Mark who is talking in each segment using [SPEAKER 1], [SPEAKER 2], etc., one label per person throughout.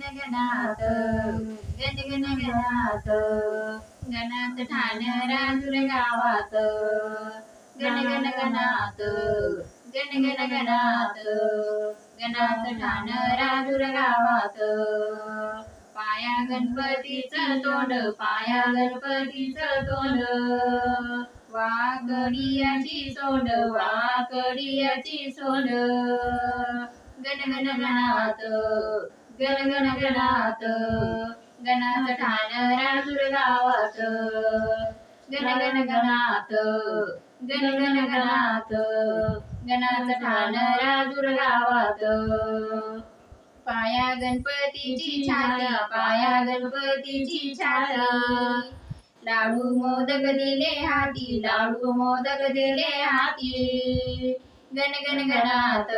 [SPEAKER 1] गणात गणात गणात ठाण राजूर गावात गणात गणात गणात ठाण राजूर गावात पाया गणपतीचं तोंड पाया गणपतीचं तोंड वाकडियाची सोंड वाकडियाची सोंड गणात गणात गणात ठाण राजूर गावात गणात गणात गणात ठाण राजूर गावात पाया गणपतीची छाती पाया गणपतीची छाती लाडू मोदक दिले हाती लाडू मोदक दिले हाती गणात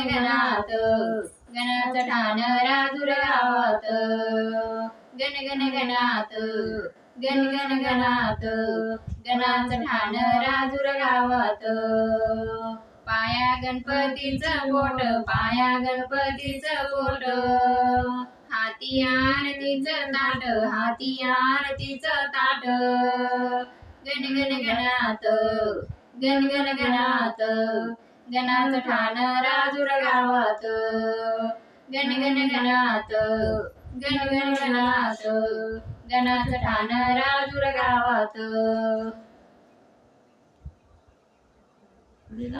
[SPEAKER 1] गणात गणात ठाण राजूर गावात गणात गणात गणात ठाण राजूर गावात पाया गणपतीचं बोट पाया गणपतीचं बोट हाती आरतीचं ताट हाती आरतीचं ताट गणात गणात गणात ठाण राजूर गावात गणात गणात गणात ठाण राजूर गावात